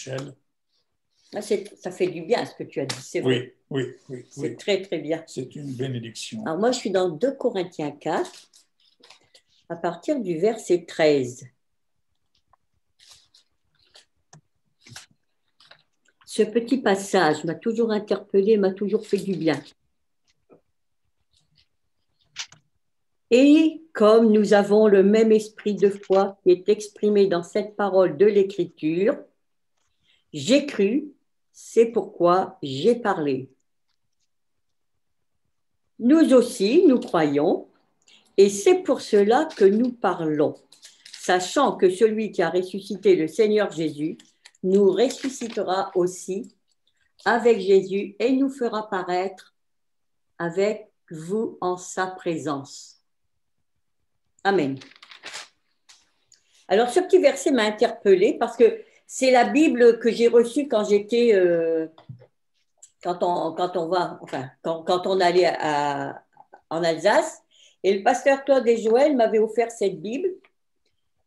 Michel. Ah, ça fait du bien ce que tu as dit, c'est vrai. Oui. C'est très, très bien. C'est une bénédiction. Alors moi, je suis dans 2 Corinthiens 4, à partir du verset 13. Ce petit passage m'a toujours interpellé, m'a toujours fait du bien. Et comme nous avons le même esprit de foi qui est exprimé dans cette parole de l'Écriture, j'ai cru, c'est pourquoi j'ai parlé. Nous aussi, nous croyons, et c'est pour cela que nous parlons, sachant que celui qui a ressuscité le Seigneur Jésus nous ressuscitera aussi avec Jésus et nous fera paraître avec vous en sa présence. Amen. Alors, ce petit verset m'a interpellée parce que c'est la Bible que j'ai reçue quand j'étais, quand on allait en Alsace. Et le pasteur Claude et Joël m'avaient offert cette Bible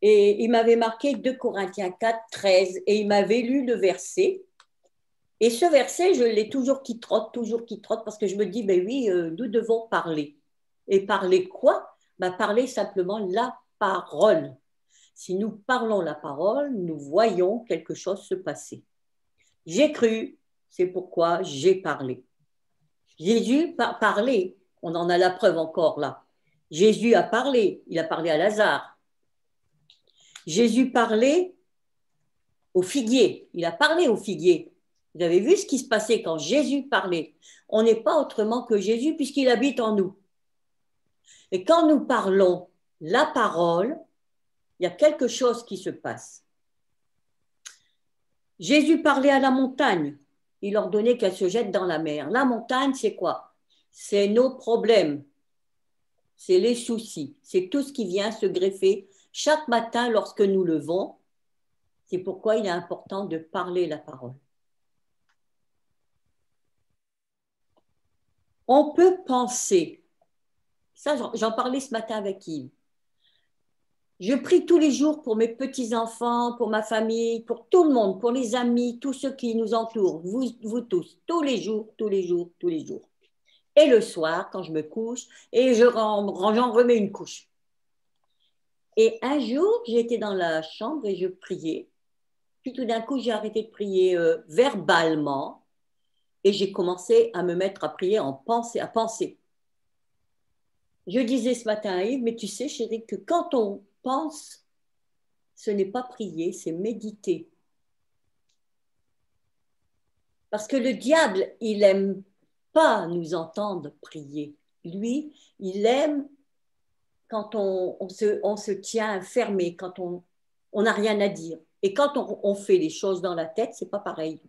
et il m'avait marqué 2 Corinthiens 4, 13 et il m'avait lu le verset. Et ce verset, je l'ai toujours qui trotte, parce que je me dis, ben oui, nous devons parler. Et parler quoi? Ben, parler simplement la parole. Si nous parlons la parole, nous voyons quelque chose se passer. J'ai cru, c'est pourquoi j'ai parlé. Jésus parlait, on en a la preuve encore là. Jésus a parlé, il a parlé à Lazare. Jésus parlait au figuier, il a parlé au figuier. Vous avez vu ce qui se passait quand Jésus parlait. On n'est pas autrement que Jésus puisqu'il habite en nous. Et quand nous parlons la parole, il y a quelque chose qui se passe. Jésus parlait à la montagne. Il ordonnait qu'elle se jette dans la mer. La montagne, c'est quoi? C'est nos problèmes. C'est les soucis. C'est tout ce qui vient se greffer chaque matin lorsque nous levons. C'est pourquoi il est important de parler la parole. On peut penser. Ça, j'en parlais ce matin avec Yves. Je prie tous les jours pour mes petits-enfants, pour ma famille, pour tout le monde, pour les amis, tous ceux qui nous entourent, vous tous, tous les jours. Et le soir, quand je me couche, et j'en remets une couche. Et un jour, j'étais dans la chambre et je priais. Puis tout d'un coup, j'ai arrêté de prier verbalement et j'ai commencé à me mettre à prier à penser. Je disais ce matin à Yves, mais tu sais, chérie, que quand on pense, ce n'est pas prier, c'est méditer. Parce que le diable, il n'aime pas nous entendre prier. Lui, il aime quand on se tient fermé, quand on n'a rien à dire. Et quand on fait les choses dans la tête, c'est pas pareil.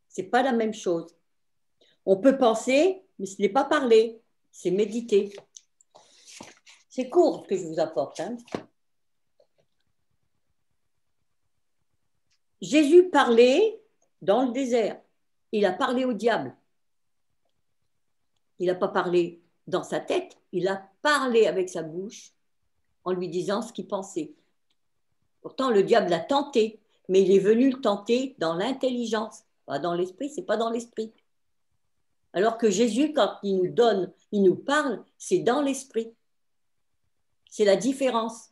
C'est pas la même chose. On peut penser, mais ce n'est pas parler, c'est méditer. C'est court ce que je vous apporte. Hein. Jésus parlait dans le désert. Il a parlé au diable. Il n'a pas parlé dans sa tête, il a parlé avec sa bouche en lui disant ce qu'il pensait. Pourtant, le diable l'a tenté, mais il est venu le tenter dans l'intelligence, pas dans l'esprit, c'est pas dans l'esprit. Alors que Jésus, quand il nous donne, il nous parle, c'est dans l'esprit. C'est la différence.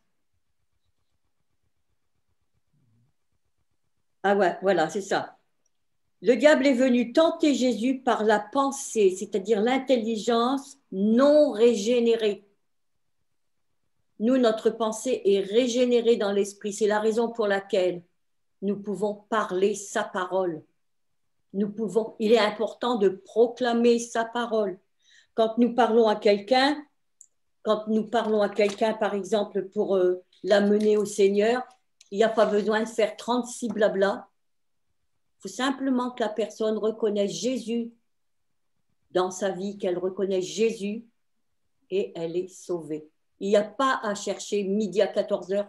Ah ouais, voilà, c'est ça. Le diable est venu tenter Jésus par la pensée, c'est-à-dire l'intelligence non régénérée. Nous, notre pensée est régénérée dans l'esprit. C'est la raison pour laquelle nous pouvons parler sa parole. Il est important de proclamer sa parole. Quand nous parlons à quelqu'un, par exemple, pour l'amener au Seigneur, il n'y a pas besoin de faire 36 blabla. Il faut simplement que la personne reconnaisse Jésus dans sa vie, qu'elle reconnaisse Jésus et elle est sauvée. Il n'y a pas à chercher midi à 14h.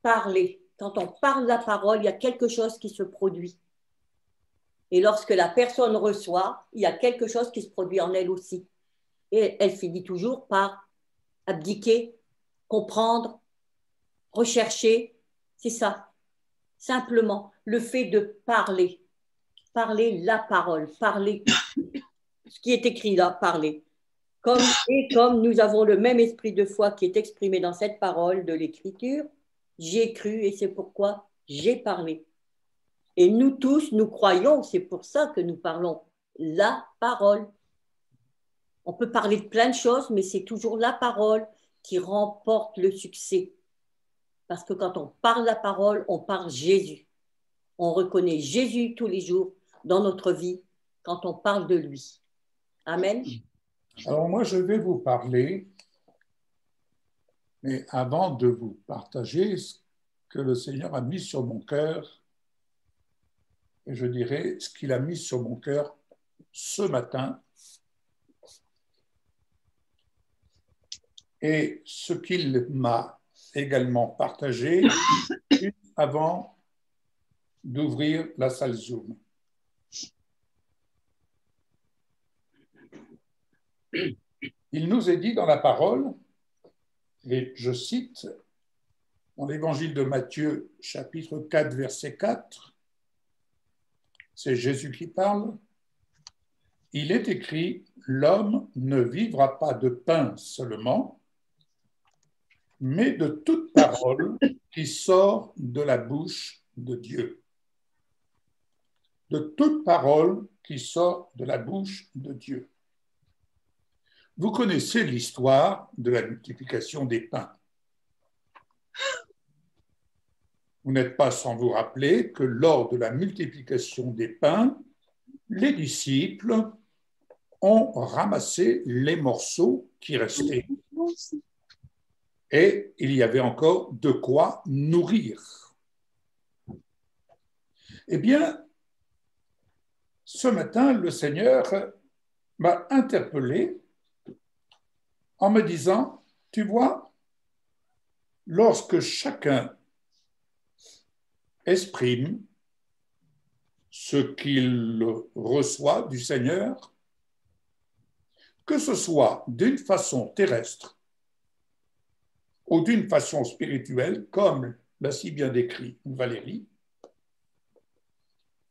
Parler. Quand on parle la parole, il y a quelque chose qui se produit. Et lorsque la personne reçoit, il y a quelque chose qui se produit en elle aussi. Et elle finit toujours par abdiquer, comprendre, rechercher. C'est ça. Simplement, le fait de parler, parler la parole, parler ce qui est écrit là, parler. Comme nous avons le même esprit de foi qui est exprimé dans cette parole de l'Écriture, j'ai cru et c'est pourquoi j'ai parlé. Et nous tous, nous croyons, c'est pour ça que nous parlons la parole. On peut parler de plein de choses, mais c'est toujours la parole qui remporte le succès. Parce que quand on parle la parole, on parle Jésus. On reconnaît Jésus tous les jours dans notre vie quand on parle de lui. Amen. Alors moi, je vais vous parler, mais avant de vous partager ce que le Seigneur a mis sur mon cœur, et je dirais ce qu'il a mis sur mon cœur ce matin, et ce qu'il m'a également partagé avant d'ouvrir la salle Zoom. Il nous est dit dans la parole, et je cite dans l'évangile de Matthieu, chapitre 4, verset 4, c'est Jésus qui parle, il est écrit, l'homme ne vivra pas de pain seulement, mais de toute parole qui sort de la bouche de Dieu. De toute parole qui sort de la bouche de Dieu. Vous connaissez l'histoire de la multiplication des pains. Vous n'êtes pas sans vous rappeler que lors de la multiplication des pains, les disciples ont ramassé les morceaux qui restaient. Et il y avait encore de quoi nourrir. Eh bien, ce matin, le Seigneur m'a interpellé en me disant, tu vois, lorsque chacun exprime ce qu'il reçoit du Seigneur, que ce soit d'une façon terrestre ou d'une façon spirituelle, comme l'a si bien décrit Valérie,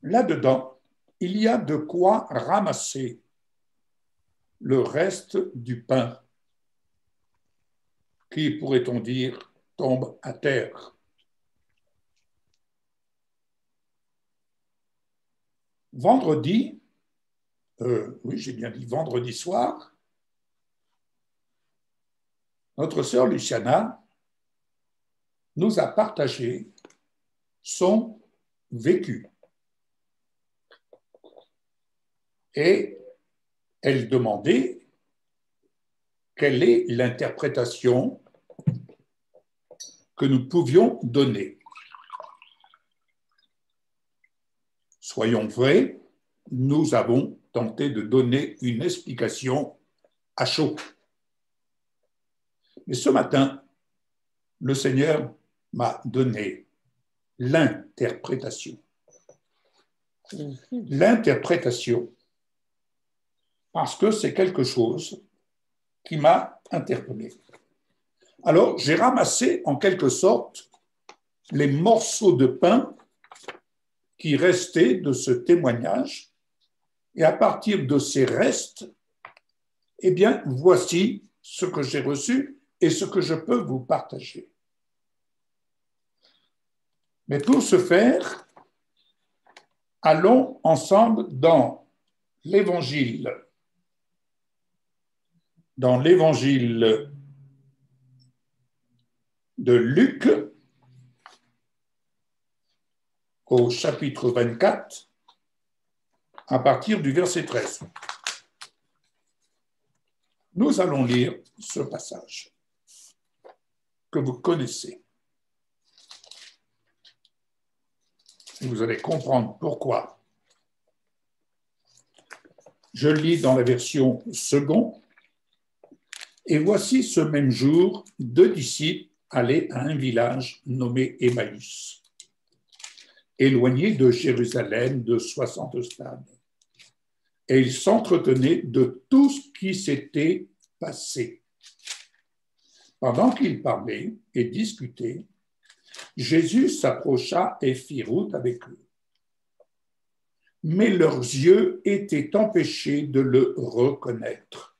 là-dedans, il y a de quoi ramasser le reste du pain qui, pourrait-on dire, tombe à terre. Vendredi, oui, j'ai bien dit vendredi soir, notre sœur Luciana nous a partagé son vécu. Et elle demandait quelle est l'interprétation que nous pouvions donner. Soyons vrais, nous avons tenté de donner une explication à chaud. Mais ce matin, le Seigneur m'a donné l'interprétation. L'interprétation, parce que c'est quelque chose qui m'a interpellé. Alors, j'ai ramassé en quelque sorte les morceaux de pain qui restaient de ce témoignage, et à partir de ces restes, eh bien, voici ce que j'ai reçu et ce que je peux vous partager. Mais pour ce faire, allons ensemble dans l'évangile de Luc, au chapitre 24, à partir du verset 13. Nous allons lire ce passage que vous connaissez. Et vous allez comprendre pourquoi. Je lis dans la version seconde. Et voici ce même jour, 2 disciples allaient à un village nommé Emmaüs, éloigné de Jérusalem de 60 stades. Et ils s'entretenaient de tout ce qui s'était passé. Pendant qu'ils parlaient et discutaient, Jésus s'approcha et fit route avec eux. Mais leurs yeux étaient empêchés de le reconnaître.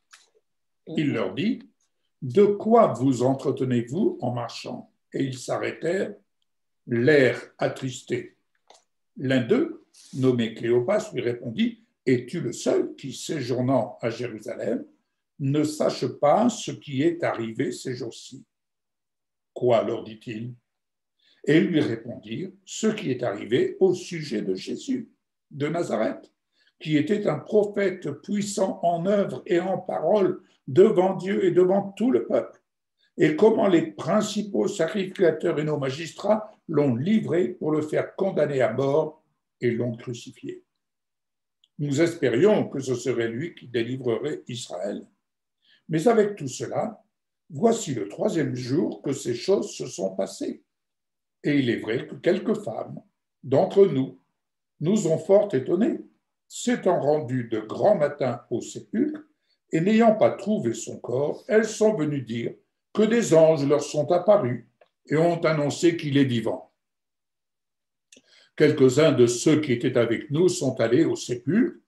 Il leur dit, « De quoi vous entretenez-vous en marchant ?» Et ils s'arrêtèrent, l'air attristé. L'un d'eux, nommé Cléopas, lui répondit, « Es-tu le seul qui, séjournant à Jérusalem, ne sache pas ce qui est arrivé ces jours-ci ?» « Quoi, leur dit-il ? Et ils lui répondirent, « Ce qui est arrivé au sujet de Jésus de Nazareth, qui était un prophète puissant en œuvre et en parole devant Dieu et devant tout le peuple, et comment les principaux sacrificateurs et nos magistrats l'ont livré pour le faire condamner à mort et l'ont crucifié. Nous espérions que ce serait lui qui délivrerait Israël. Mais avec tout cela, voici le 3e jour que ces choses se sont passées. Et il est vrai que quelques femmes d'entre nous ont fort étonnés, s'étant rendues de grand matin au sépulcre, et n'ayant pas trouvé son corps, elles sont venues dire que des anges leur sont apparus et ont annoncé qu'il est vivant. Quelques-uns de ceux qui étaient avec nous sont allés au sépulcre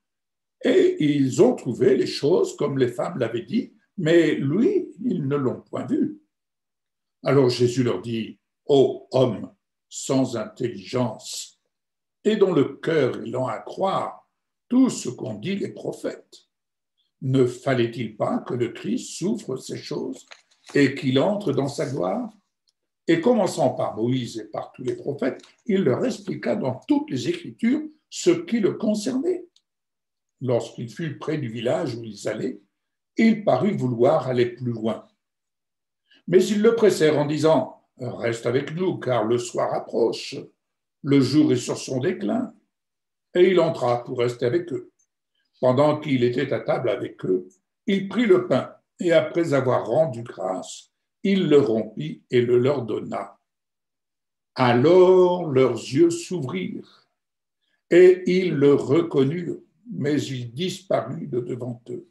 et ils ont trouvé les choses comme les femmes l'avaient dit, mais lui, ils ne l'ont point vu. Alors Jésus leur dit, « Ô hommes sans intelligence, et dont le cœur est lent à croire tout ce qu'ont dit les prophètes, ne fallait-il pas que le Christ souffre ces choses et qu'il entre dans sa gloire ?» Et commençant par Moïse et par tous les prophètes, il leur expliqua dans toutes les Écritures ce qui le concernait. Lorsqu'il fut près du village où ils allaient, il parut vouloir aller plus loin. Mais ils le pressèrent en disant, « Reste avec nous, car le soir approche, le jour est sur son déclin. » Et il entra pour rester avec eux. Pendant qu'il était à table avec eux, il prit le pain et après avoir rendu grâce, il le rompit et le leur donna. Alors leurs yeux s'ouvrirent et ils le reconnurent, mais il disparut de devant eux.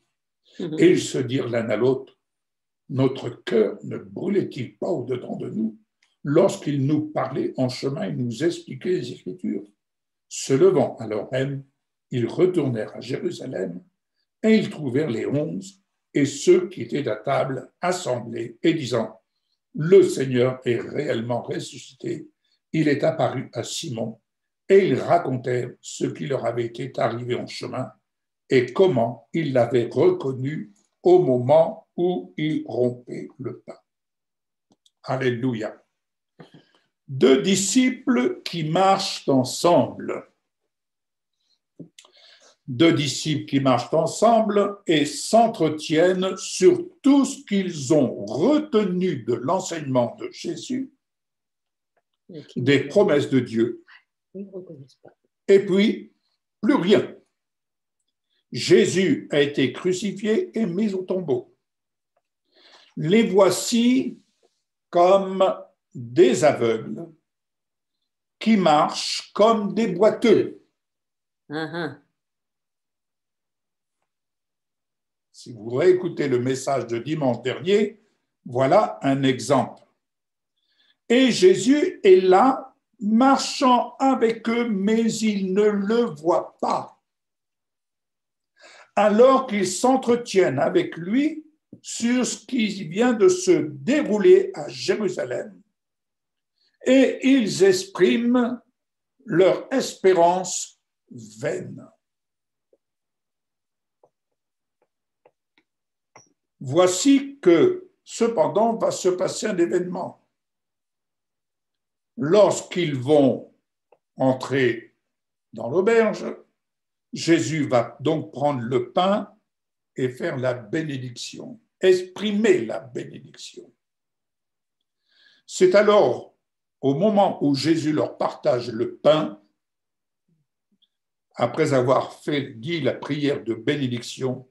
Et ils se dirent l'un à l'autre, « Notre cœur ne brûlait-il pas au-dedans de nous lorsqu'il nous parlait en chemin et nous expliquait les Écritures ?» Se levant alors même, ils retournèrent à Jérusalem et ils trouvèrent les 11 et ceux qui étaient à table assemblés et disant, « Le Seigneur est réellement ressuscité, il est apparu à Simon. » Et ils racontèrent ce qui leur avait été arrivé en chemin et comment ils l'avaient reconnu au moment où il rompait le pain. Alléluia. 2 disciples qui marchent ensemble. 2 disciples qui marchent ensemble et s'entretiennent sur tout ce qu'ils ont retenu de l'enseignement de Jésus, des promesses de Dieu, et puis plus rien. Jésus a été crucifié et mis au tombeau. Les voici comme des aveugles qui marchent comme des boiteux. Si vous réécoutez le message de dimanche dernier, voilà un exemple. Et Jésus est là, marchant avec eux, mais ils ne le voient pas. Alors qu'ils s'entretiennent avec lui sur ce qui vient de se dérouler à Jérusalem. Et ils expriment leur espérance vaine. Voici que, cependant, va se passer un événement. Lorsqu'ils vont entrer dans l'auberge, Jésus va donc prendre le pain et faire la bénédiction, exprimer la bénédiction. C'est alors, au moment où Jésus leur partage le pain, après avoir dit la prière de bénédiction,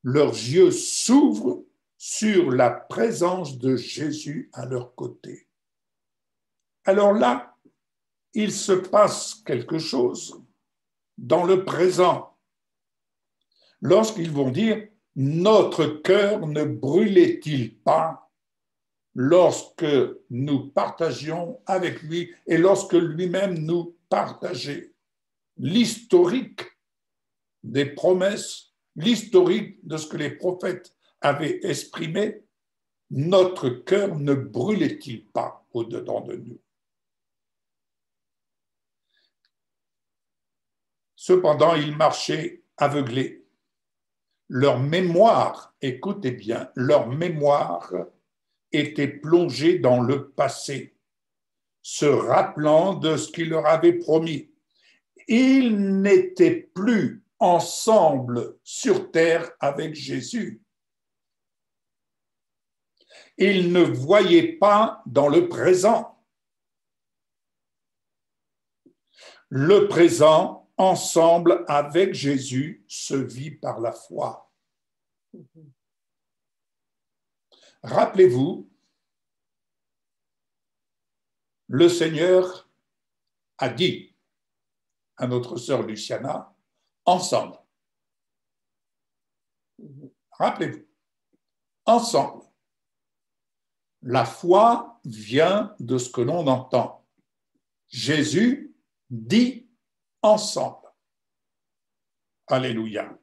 leurs yeux s'ouvrent sur la présence de Jésus à leur côté. Alors là, il se passe quelque chose dans le présent, lorsqu'ils vont dire « Notre cœur ne brûlait-il pas lorsque nous partagions avec lui et lorsque lui-même nous partageait l'historique des promesses, l'historique de ce que les prophètes avaient exprimé, notre cœur ne brûlait-il pas au-dedans de nous? Cependant, ils marchaient aveuglés. Leur mémoire, écoutez bien, leur mémoire était plongée dans le passé, se rappelant de ce qu'il leur avait promis. Ils n'étaient plus ensemble sur terre avec Jésus. Ils ne voyaient pas dans le présent. Le présent, ensemble avec Jésus, se vit par la foi. Rappelez-vous, le Seigneur a dit à notre sœur Luciana, ensemble. Rappelez-vous, ensemble. La foi vient de ce que l'on entend. Jésus dit ensemble. Alléluia.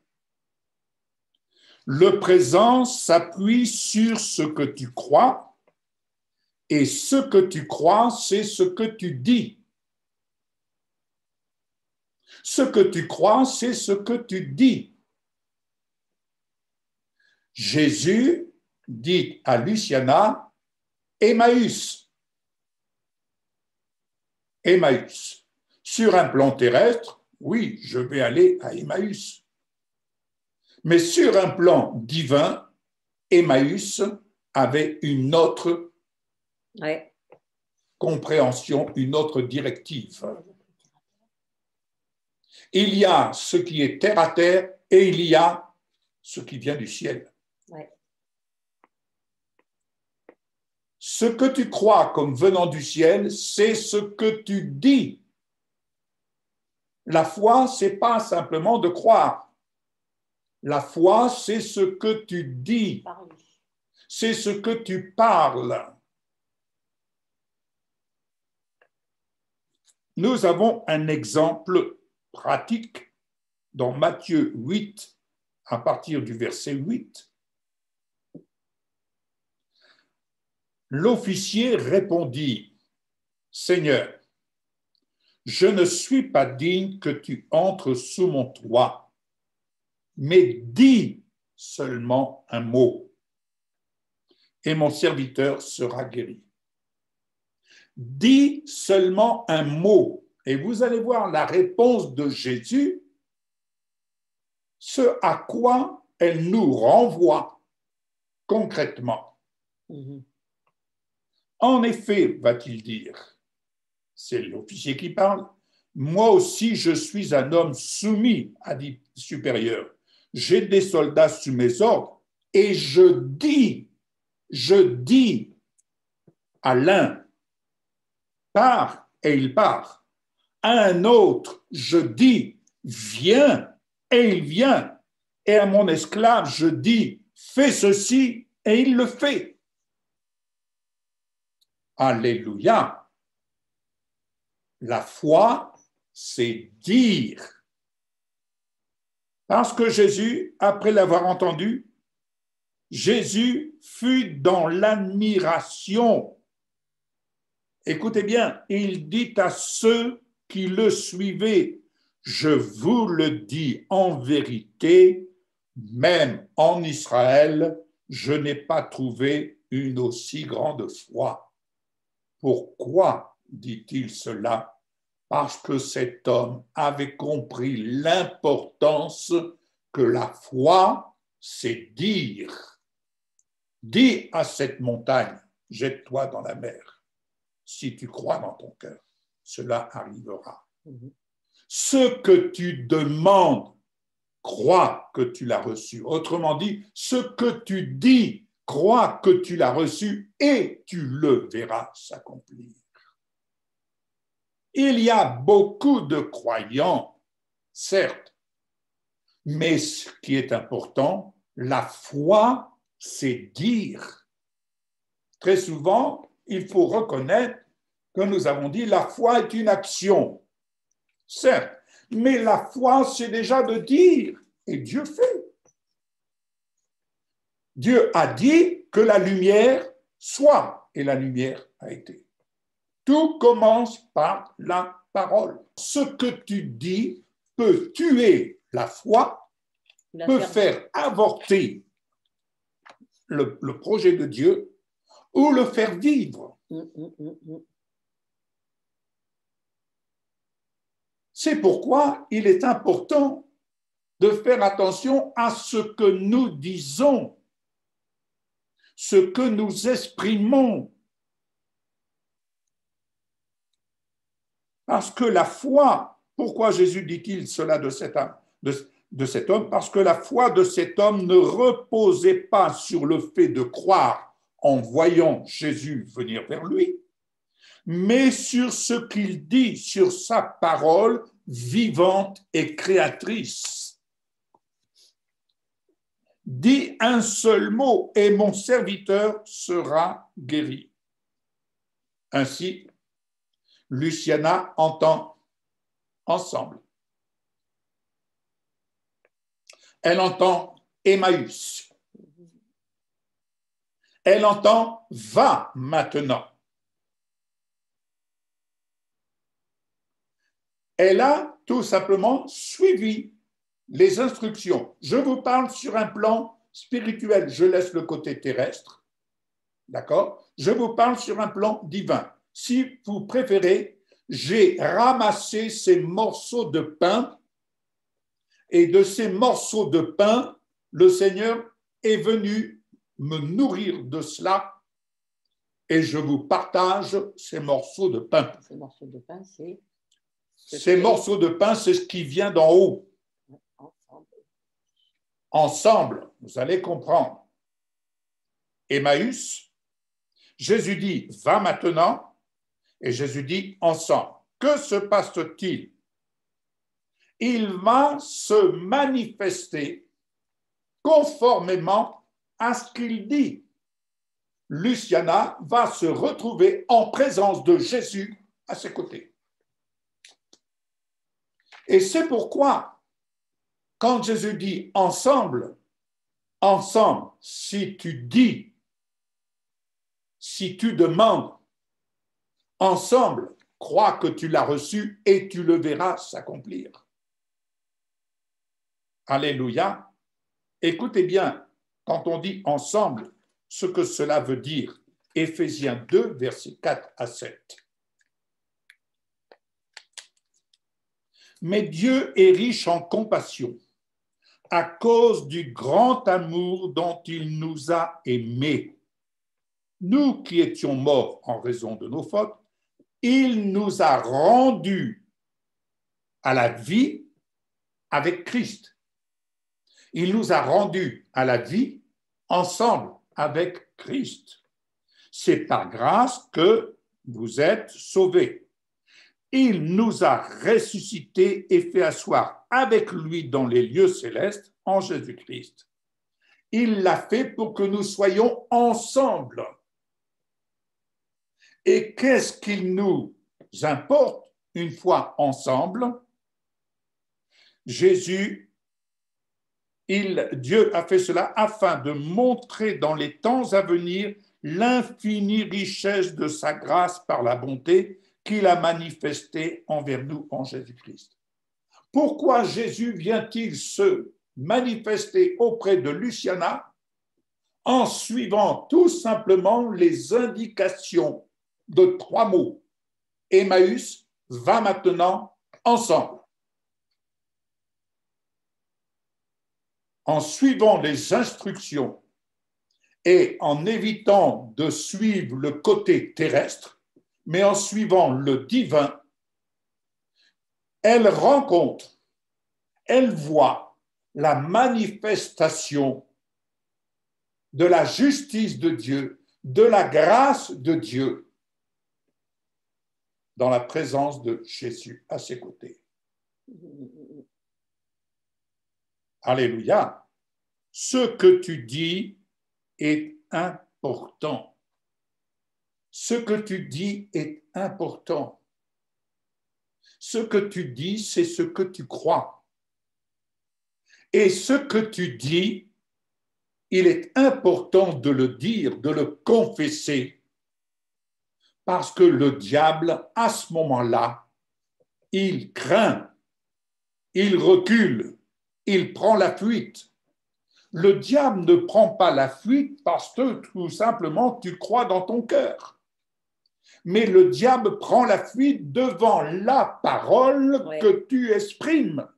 Le présent s'appuie sur ce que tu crois, et ce que tu crois, c'est ce que tu dis. Ce que tu crois, c'est ce que tu dis. Jésus dit à Luciana, Emmaüs. Emmaüs. Sur un plan terrestre, oui, je vais aller à Emmaüs. Mais sur un plan divin, Emmaüs avait une autre compréhension, une autre directive. Il y a ce qui est terre à terre et il y a ce qui vient du ciel. Ce que tu crois comme venant du ciel, c'est ce que tu dis. La foi, c'est pas simplement de croire. La foi, c'est ce que tu dis. C'est ce que tu parles. Nous avons un exemple pratique dans Matthieu 8, à partir du verset 8. L'officier répondit, « Seigneur, je ne suis pas digne que tu entres sous mon toit, mais dis seulement un mot, et mon serviteur sera guéri. » Dis seulement un mot, et vous allez voir la réponse de Jésus, ce à quoi elle nous renvoie concrètement. En effet, va-t-il dire, c'est l'officier qui parle, moi aussi je suis un homme soumis à des supérieurs. J'ai des soldats sous mes ordres et je dis à l'un, pars et il part. À un autre, je dis, viens et il vient. Et à mon esclave, je dis, fais ceci et il le fait. Alléluia. La foi, c'est dire. Parce que Jésus, après l'avoir entendu, Jésus fut dans l'admiration. Écoutez bien, il dit à ceux qui le suivaient, je vous le dis en vérité, même en Israël, je n'ai pas trouvé une aussi grande foi. Pourquoi dit-il cela? Parce que cet homme avait compris l'importance que la foi, c'est dire. Dis à cette montagne, jette-toi dans la mer. Si tu crois dans ton cœur, cela arrivera. Ce que tu demandes, crois que tu l'as reçu. Autrement dit, ce que tu dis, crois que tu l'as reçu et tu le verras s'accomplir. Il y a beaucoup de croyants, certes, mais ce qui est important, la foi, c'est dire. très souvent, il faut reconnaître que nous avons dit la foi est une action, certes, mais la foi, c'est déjà de dire, et Dieu fait. Dieu a dit que la lumière soit, et la lumière a été. Tout commence par la parole. Ce que tu dis peut tuer la foi, peut faire avorter le projet de Dieu ou le faire vivre. C'est pourquoi il est important de faire attention à ce que nous disons, ce que nous exprimons. Parce que la foi, pourquoi Jésus dit-il cela de cet homme? Parce que la foi de cet homme ne reposait pas sur le fait de croire en voyant Jésus venir vers lui, mais sur ce qu'il dit, sur sa parole vivante et créatrice. Dis un seul mot et mon serviteur sera guéri. Ainsi, Luciana entend ensemble. Elle entend Emmaüs. Elle entend va maintenant. Elle a tout simplement suivi les instructions. Je vous parle sur un plan spirituel. Je laisse le côté terrestre. D'accord? Je vous parle sur un plan divin. Si vous préférez, j'ai ramassé ces morceaux de pain et de ces morceaux de pain, le Seigneur est venu me nourrir de cela et je vous partage ces morceaux de pain. Ces morceaux de pain, c'est... Ces morceaux de pain, c'est ce qui vient d'en haut. Ensemble, vous allez comprendre. Emmaüs, Jésus dit, va maintenant, et Jésus dit, ensemble. Que se passe-t-il? Il va se manifester conformément à ce qu'il dit. Luciana va se retrouver en présence de Jésus à ses côtés. Et c'est pourquoi, quand Jésus dit ensemble, ensemble, si tu dis, si tu demandes, ensemble, crois que tu l'as reçu et tu le verras s'accomplir. Alléluia. Écoutez bien, quand on dit ensemble, ce que cela veut dire. Éphésiens 2, versets 4 à 7. Mais Dieu est riche en compassion à cause du grand amour dont il nous a aimés. Nous qui étions morts en raison de nos fautes, il nous a rendus à la vie avec Christ. Il nous a rendus à la vie ensemble avec Christ. C'est par grâce que vous êtes sauvés. Il nous a ressuscités et fait asseoir avec lui dans les lieux célestes en Jésus-Christ. Il l'a fait pour que nous soyons ensemble. Et qu'est-ce qu'il nous importe une fois ensemble? Dieu a fait cela afin de montrer dans les temps à venir l'infinie richesse de sa grâce par la bonté qu'il a manifestée envers nous en Jésus-Christ. Pourquoi Jésus vient-il se manifester auprès de Luciana? En suivant tout simplement les indications de 3 mots. Emmaüs, va maintenant ensemble. En suivant les instructions et en évitant de suivre le côté terrestre, mais en suivant le divin, elle rencontre, elle voit la manifestation de la justice de Dieu, de la grâce de Dieu dans la présence de Jésus à ses côtés. Alléluia. Ce que tu dis est important. Ce que tu dis est important. Ce que tu dis, c'est ce que tu crois. Et ce que tu dis, il est important de le dire, de le confesser, parce que le diable, à ce moment-là, il craint, il recule, il prend la fuite. Le diable ne prend pas la fuite parce que tout simplement tu crois dans ton cœur. Mais le diable prend la fuite devant la parole que tu exprimes.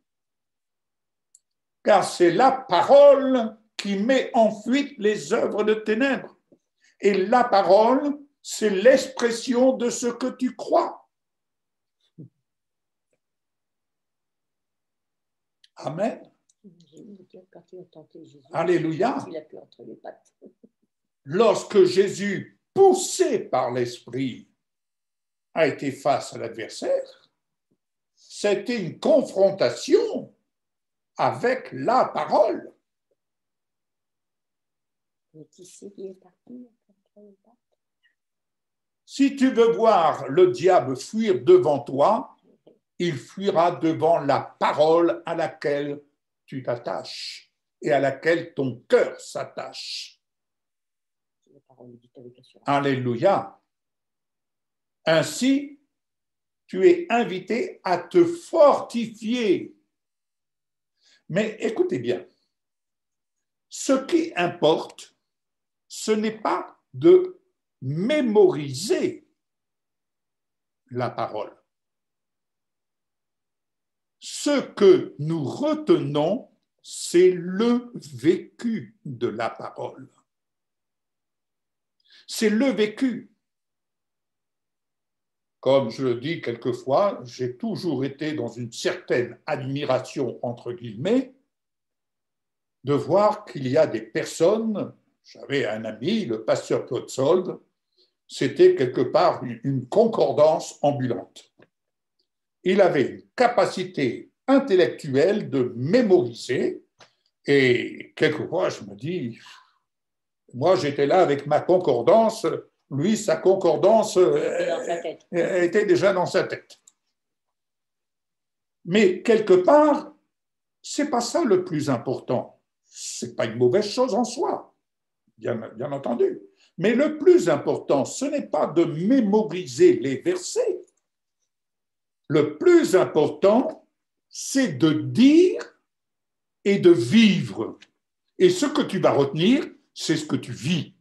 Car c'est la parole qui met en fuite les œuvres de ténèbres. Et la parole, c'est l'expression de ce que tu crois. Amen. Alléluia. Lorsque Jésus, poussé par l'Esprit, a été face à l'adversaire, c'était une confrontation avec la parole. Si tu veux voir le diable fuir devant toi, il fuira devant la parole à laquelle tu t'attaches et à laquelle ton cœur s'attache. Alléluia. Ainsi, tu es invité à te fortifier. Mais écoutez bien, ce qui importe, ce n'est pas de mémoriser la parole. Ce que nous retenons, c'est le vécu de la parole. C'est le vécu. Comme je le dis quelquefois, j'ai toujours été dans une certaine admiration, entre guillemets, de voir qu'il y a des personnes, j'avais un ami, le pasteur Claude Solde, c'était quelque part une concordance ambulante. Il avait une capacité intellectuelle de mémoriser, et quelquefois je me dis, moi j'étais là avec ma concordance, lui sa concordance était déjà dans sa tête. Mais quelque part, c'est pas ça le plus important. C'est pas une mauvaise chose en soi, bien entendu. Mais le plus important, ce n'est pas de mémoriser les versets. Le plus important, c'est de dire et de vivre. Et ce que tu vas retenir, c'est ce que tu vis.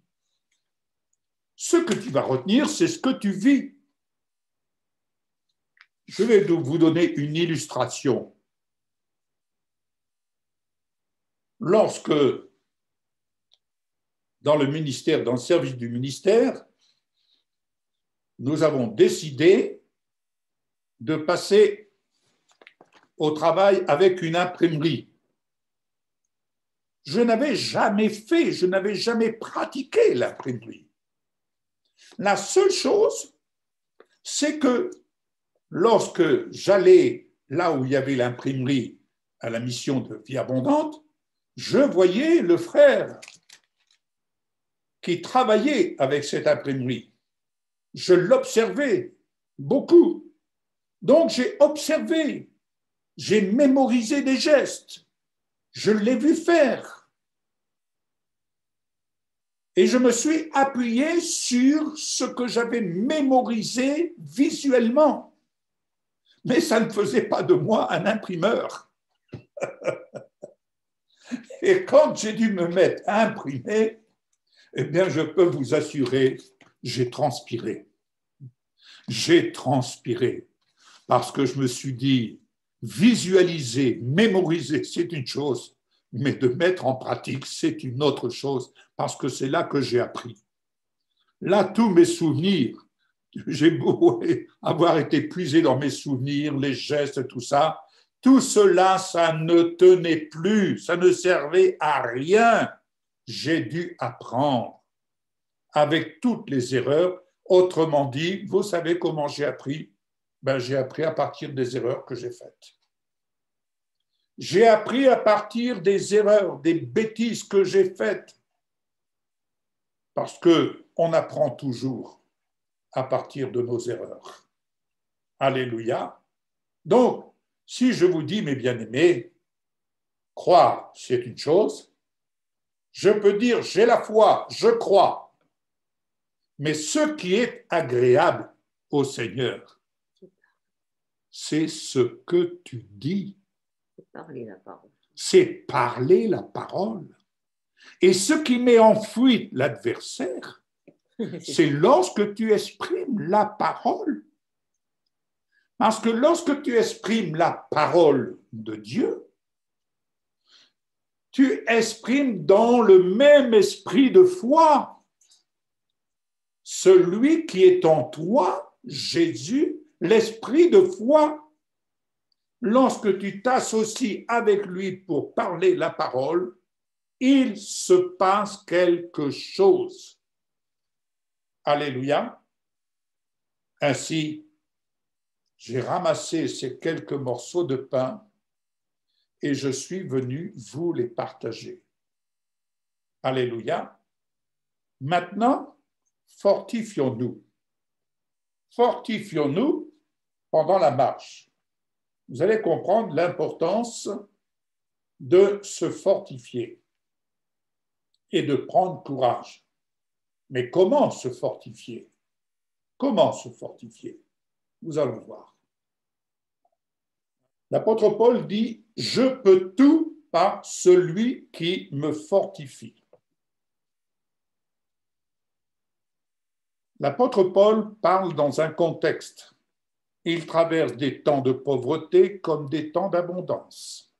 Ce que tu vas retenir, c'est ce que tu vis. Je vais vous donner une illustration. Lorsque, dans le ministère, dans le service du ministère, nous avons décidé de passer au travail avec une imprimerie. Je n'avais jamais fait, je n'avais jamais pratiqué l'imprimerie. La seule chose, c'est que lorsque j'allais là où il y avait l'imprimerie à la mission de Vie Abondante, je voyais le frère qui travaillait avec cette imprimerie. Je l'observais beaucoup. Donc j'ai observé, j'ai mémorisé des gestes, je l'ai vu faire. Et je me suis appuyé sur ce que j'avais mémorisé visuellement. Mais ça ne faisait pas de moi un imprimeur. Et quand j'ai dû me mettre à imprimer, eh bien, je peux vous assurer, j'ai transpiré. J'ai transpiré parce que je me suis dit, visualiser, mémoriser, c'est une chose, mais de mettre en pratique, c'est une autre chose, parce que c'est là que j'ai appris. Là, tous mes souvenirs, j'ai beau avoir été puisé dans mes souvenirs, les gestes, tout cela, ça ne tenait plus, ça ne servait à rien. J'ai dû apprendre avec toutes les erreurs. Autrement dit, vous savez comment j'ai appris? J'ai appris à partir des erreurs que j'ai faites. J'ai appris à partir des erreurs, des bêtises que j'ai faites. Parce qu'on apprend toujours. à partir de nos erreurs. Alléluia. Donc, si je vous dis, mes bien-aimés, croire, c'est une chose. Je peux dire, j'ai la foi, je crois. Mais ce qui est agréable au Seigneur, c'est ce que tu dis. C'est parler la parole. C'est parler la parole. Et ce qui met en fuite l'adversaire, c'est lorsque tu exprimes la parole. Parce que lorsque tu exprimes la parole de Dieu, tu exprimes dans le même esprit de foi celui qui est en toi, Jésus, l'esprit de foi. Lorsque tu t'associes avec lui pour parler la parole, il se passe quelque chose. Alléluia. Ainsi, j'ai ramassé ces quelques morceaux de pain et je suis venu vous les partager. Alléluia. Maintenant, fortifions-nous. Fortifions-nous pendant la marche. Vous allez comprendre l'importance de se fortifier et de prendre courage. Mais comment se fortifier? Comment se fortifier? Nous allons voir. L'apôtre Paul dit « Je peux tout par celui qui me fortifie ». L'apôtre Paul parle dans un contexte. Il traverse des temps de pauvreté comme des temps d'abondance.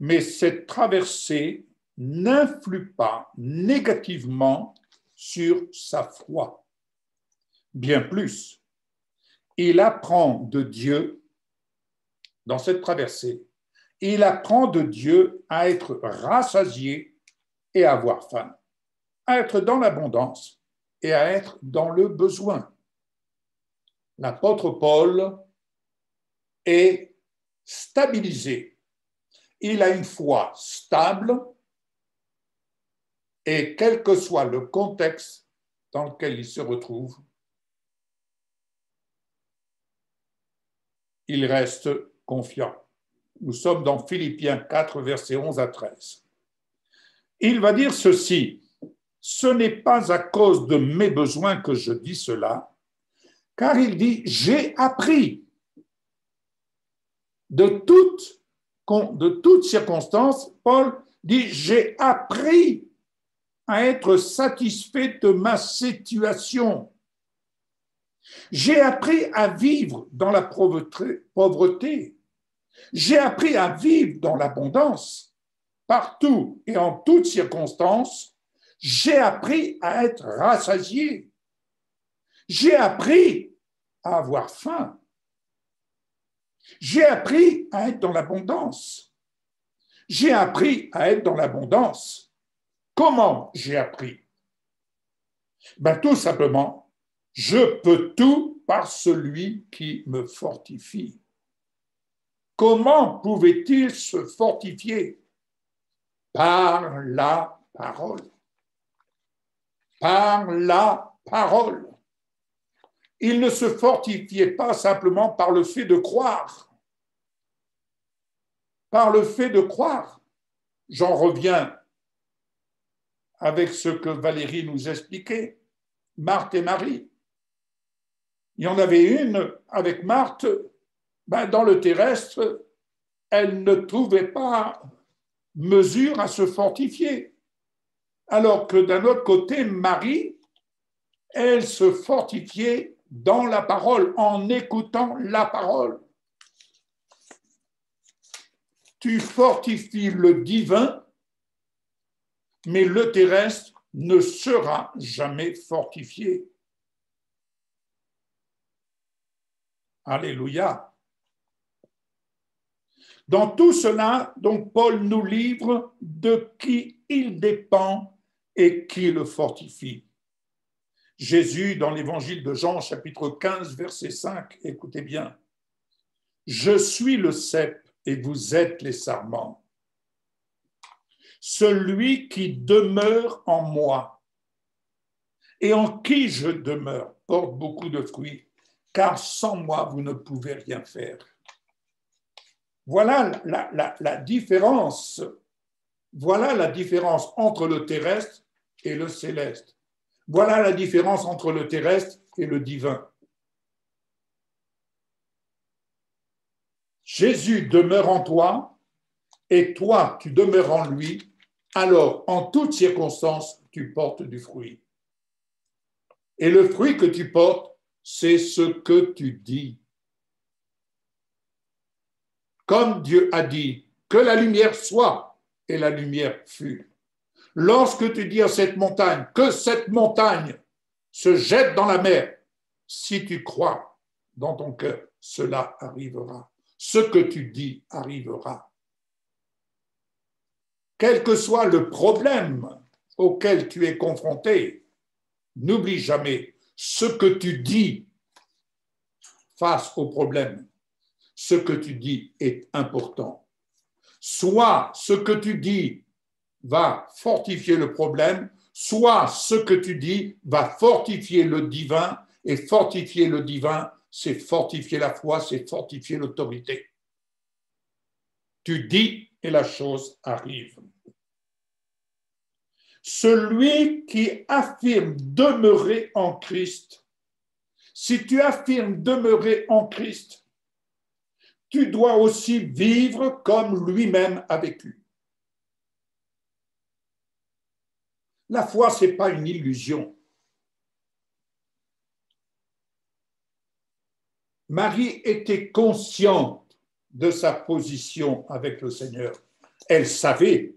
Mais cette traversée n'influe pas négativement sur sa foi. Bien plus, il apprend de Dieu, dans cette traversée, il apprend de Dieu à être rassasié et à avoir faim, à être dans l'abondance et à être dans le besoin. L'apôtre Paul est stabilisé. Il a une foi stable et quel que soit le contexte dans lequel il se retrouve, il reste confiant. Nous sommes dans Philippiens 4, versets 11 à 13. Il va dire ceci, « Ce n'est pas à cause de mes besoins que je dis cela, car il dit, j'ai appris de toutes circonstances, Paul dit, j'ai appris à être satisfait de ma situation. J'ai appris à vivre dans la pauvreté. J'ai appris à vivre dans l'abondance. Partout et en toutes circonstances, j'ai appris à être rassasié. J'ai appris à avoir faim. J'ai appris à être dans l'abondance. J'ai appris à être dans l'abondance. Comment j'ai appris? Tout simplement, je peux tout par celui qui me fortifie. Comment pouvait-il se fortifier? Par la parole. Par la parole. Il ne se fortifiait pas simplement par le fait de croire. Par le fait de croire. J'en reviens avec ce que Valérie nous expliquait, Marthe et Marie. Il y en avait une avec Marthe, dans le terrestre, elle ne trouvait pas mesure à se fortifier. Alors que d'un autre côté, Marie, elle se fortifiait dans la parole, en écoutant la parole. Tu fortifies le divin, mais le terrestre ne sera jamais fortifié. Alléluia. Dans tout cela, donc, Paul nous livre de qui il dépend et qui le fortifie. Jésus, dans l'évangile de Jean, chapitre 15, verset 5, écoutez bien. « Je suis le cep et vous êtes les sarments. Celui qui demeure en moi et en qui je demeure porte beaucoup de fruits, car sans moi, vous ne pouvez rien faire. Voilà la différence. Voilà la différence entre le terrestre et le céleste. Voilà la différence entre le terrestre et le divin. Jésus demeure en toi et toi, tu demeures en lui. Alors, en toutes circonstances, tu portes du fruit. Et le fruit que tu portes, c'est ce que tu dis. Comme Dieu a dit, que la lumière soit, et la lumière fut. Lorsque tu dis à cette montagne, que cette montagne se jette dans la mer, si tu crois dans ton cœur, cela arrivera. Ce que tu dis arrivera. Quel que soit le problème auquel tu es confronté, n'oublie jamais ce que tu dis face au problème. Ce que tu dis est important. Soit ce que tu dis va fortifier le problème, soit ce que tu dis va fortifier le divin, et fortifier le divin, c'est fortifier la foi, c'est fortifier l'autorité. Tu dis et la chose arrive. Celui qui affirme demeurer en Christ, si tu affirmes demeurer en Christ, tu dois aussi vivre comme lui-même a vécu. La foi, ce n'est pas une illusion. Marie était consciente de sa position avec le Seigneur. Elle savait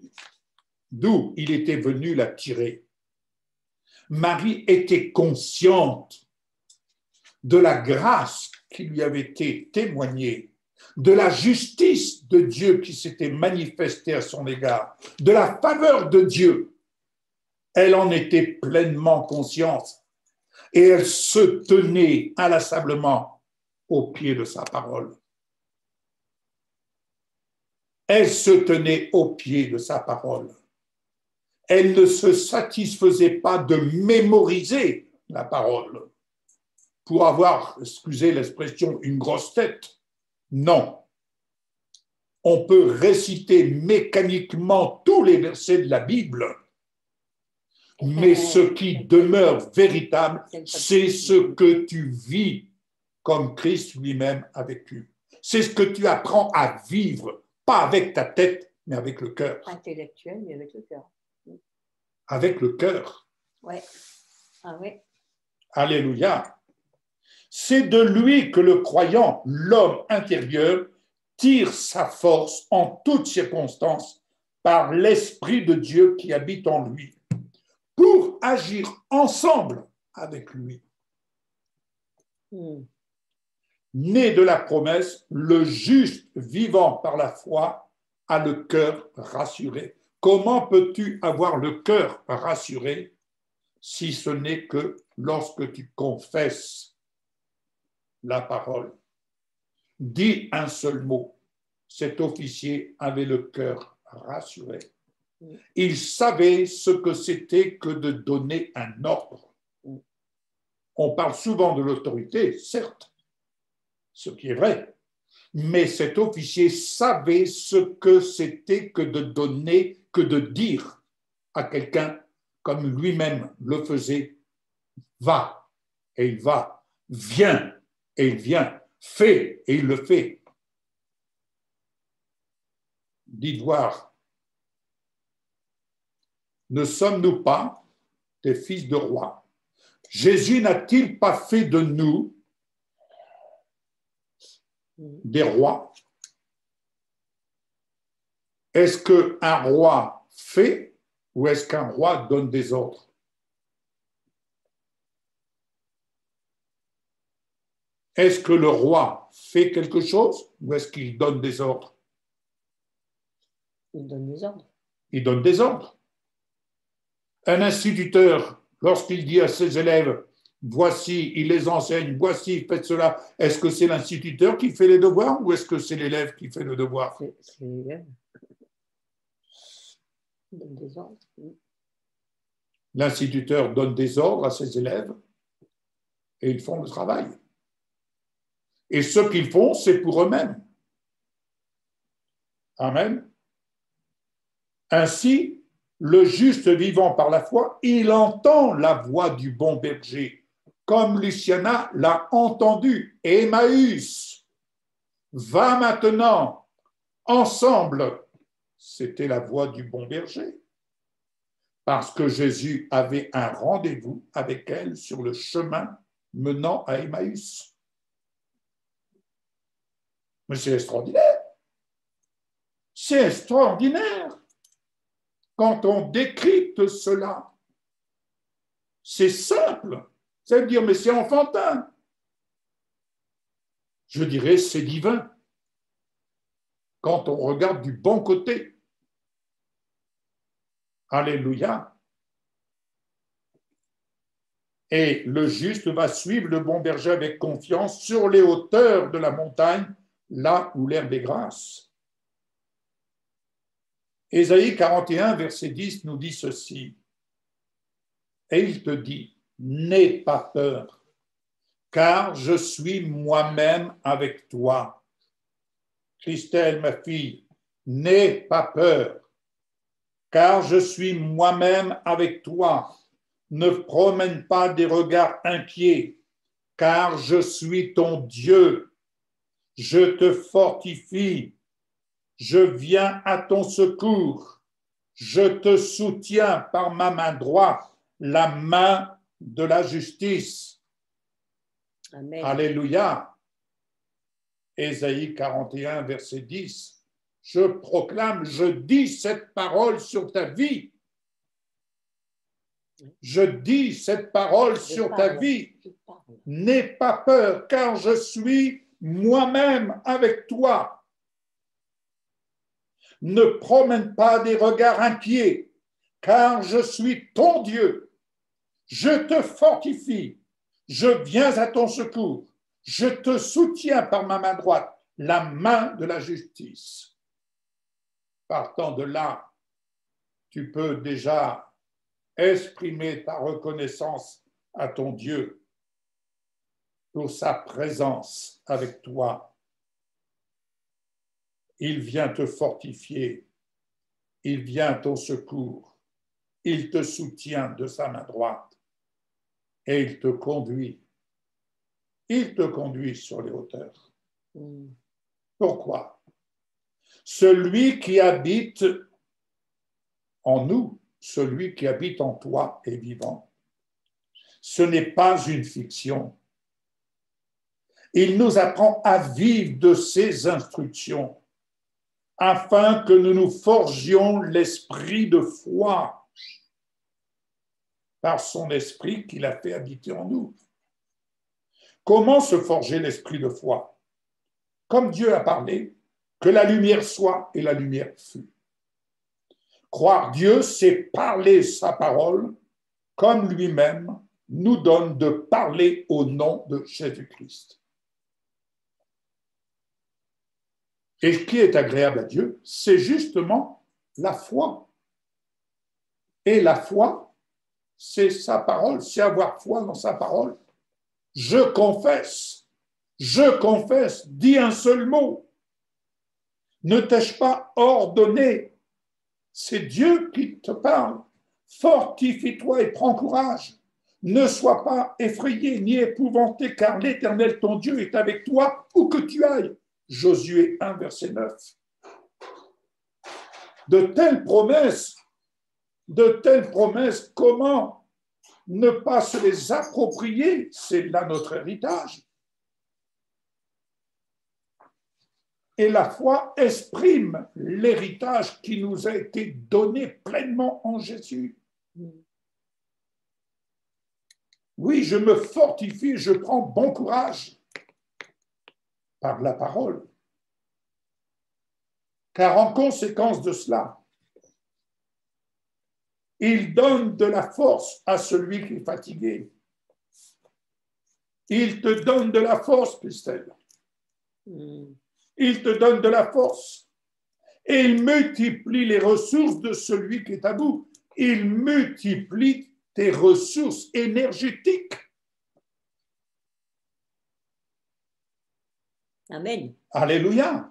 d'où il était venu la tirer. Marie était consciente de la grâce qui lui avait été témoignée, de la justice de Dieu qui s'était manifestée à son égard, de la faveur de Dieu. Elle en était pleinement consciente et elle se tenait inlassablement au pied de sa parole. Elle se tenait au pied de sa parole. Elle ne se satisfaisait pas de mémoriser la parole pour avoir, excusez l'expression, une grosse tête. Non. On peut réciter mécaniquement tous les versets de la Bible, mais ce qui demeure véritable, c'est ce que tu vis comme Christ lui-même a vécu. C'est ce que tu apprends à vivre, pas avec ta tête, mais avec le cœur. Intellectuel, mais avec le cœur. Avec le cœur. Ouais. Ah ouais. Alléluia. C'est de lui que le croyant, l'homme intérieur, tire sa force en toutes circonstances par l'Esprit de Dieu qui habite en lui, pour agir ensemble avec lui. Né de la promesse, le juste vivant par la foi a le cœur rassuré. Comment peux-tu avoir le cœur rassuré si ce n'est que lorsque tu confesses la parole? Dis un seul mot. Cet officier avait le cœur rassuré. Il savait ce que c'était que de donner un ordre. On parle souvent de l'autorité, certes, ce qui est vrai, mais cet officier savait ce que c'était que de donner, que de dire à quelqu'un comme lui-même le faisait, va, et il va, viens, et il vient, fais, et il le fait. Dites voir, ne sommes-nous pas des fils de roi? Jésus n'a-t-il pas fait de nous des rois? Est-ce qu'un roi fait ou est-ce qu'un roi donne des ordres? Est-ce que le roi fait quelque chose ou est-ce qu'il donne des ordres? Il donne des ordres. Il donne des ordres. Un instituteur, lorsqu'il dit à ses élèves, voici, il les enseigne, voici, faites cela, est-ce que c'est l'instituteur qui fait les devoirs ou est-ce que c'est l'élève qui fait le devoir? C'est l'élève. Il donne des ordres. L'instituteur donne des ordres à ses élèves et ils font le travail. Et ce qu'ils font, c'est pour eux-mêmes. Amen. Ainsi, le juste vivant par la foi, il entend la voix du bon berger, comme Luciana l'a entendu. Emmaüs va maintenant ensemble. C'était la voix du bon berger. Parce que Jésus avait un rendez-vous avec elle sur le chemin menant à Emmaüs. Mais c'est extraordinaire. C'est extraordinaire. Quand on décrypte cela, c'est simple. Ça veut dire, mais c'est enfantin. Je dirais, c'est divin. Quand on regarde du bon côté. Alléluia. Et le juste va suivre le bon berger avec confiance sur les hauteurs de la montagne, là où l'herbe est grasse. Ésaïe 41, verset 10 nous dit ceci. Et il te dit, n'aie pas peur, car je suis moi-même avec toi. Christelle, ma fille, n'aie pas peur, car je suis moi-même avec toi. Ne promène pas des regards inquiets, car je suis ton Dieu. Je te fortifie. Je viens à ton secours. Je te soutiens par ma main droite, la main de la justice. Amen. Alléluia. Ésaïe 41, verset 10. Je proclame, je dis cette parole sur ta vie. Je dis cette parole sur ta vie. N'aie pas peur, car je suis moi-même avec toi. Ne promène pas des regards inquiets, car je suis ton Dieu. Je te fortifie. Je viens à ton secours. Je te soutiens par ma main droite, la main de la justice. Partant de là, tu peux déjà exprimer ta reconnaissance à ton Dieu pour sa présence avec toi. Il vient te fortifier, il vient à ton secours, il te soutient de sa main droite et il te conduit. Il te conduit sur les hauteurs. Pourquoi? Celui qui habite en nous, celui qui habite en toi est vivant. Ce n'est pas une fiction. Il nous apprend à vivre de ses instructions afin que nous nous forgions l'esprit de foi par son esprit qu'il a fait habiter en nous. Comment se forger l'esprit de foi? Comme Dieu a parlé, que la lumière soit et la lumière fut. Croire Dieu, c'est parler sa parole comme lui-même nous donne de parler au nom de Jésus-Christ. Et ce qui est agréable à Dieu, c'est justement la foi. Et la foi, c'est sa parole, c'est avoir foi dans sa parole. Je confesse, dis un seul mot. Ne t'ai-je pas ordonné? C'est Dieu qui te parle. Fortifie-toi et prends courage. Ne sois pas effrayé ni épouvanté, car l'Éternel, ton Dieu, est avec toi où que tu ailles. Josué 1, verset 9. De telles promesses, comment ne pas se les approprier? C'est là notre héritage. Et la foi exprime l'héritage qui nous a été donné pleinement en Jésus. Oui, je me fortifie, je prends bon courage par la parole. Car en conséquence de cela, il donne de la force à celui qui est fatigué. Il te donne de la force, Christelle. Il te donne de la force. Et il multiplie les ressources de celui qui est à bout. Il multiplie tes ressources énergétiques. Amen. Alléluia.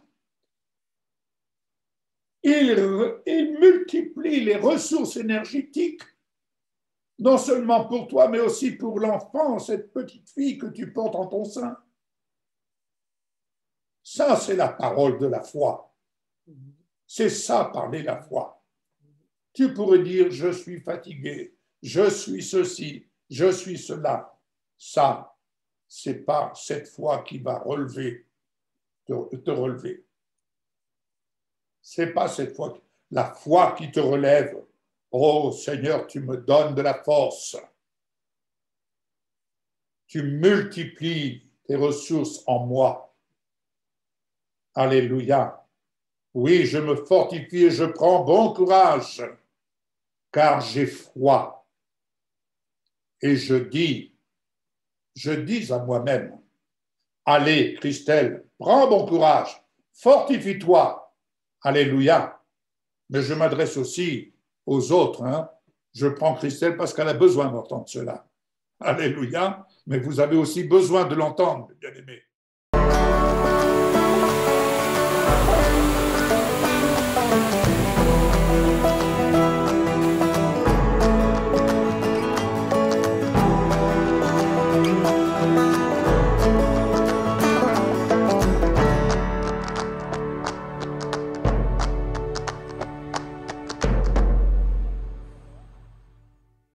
Il multiplie les ressources énergétiques, non seulement pour toi, mais aussi pour l'enfant, cette petite fille que tu portes en ton sein. Ça, c'est la parole de la foi. C'est ça, parler la foi. Tu pourrais dire, je suis fatigué, je suis ceci, je suis cela. Ça, c'est pas cette foi qui va te relever. C'est pas cette foi, la foi qui te relève. Oh Seigneur, tu me donnes de la force. Tu multiplies tes ressources en moi. Alléluia. Oui, je me fortifie et je prends bon courage, car j'ai foi. Et je dis à moi-même, allez, Christelle, prends bon courage, fortifie-toi. Alléluia. Mais je m'adresse aussi aux autres. Je prends Christelle parce qu'elle a besoin d'entendre cela. Alléluia. Mais vous avez aussi besoin de l'entendre, bien-aimés.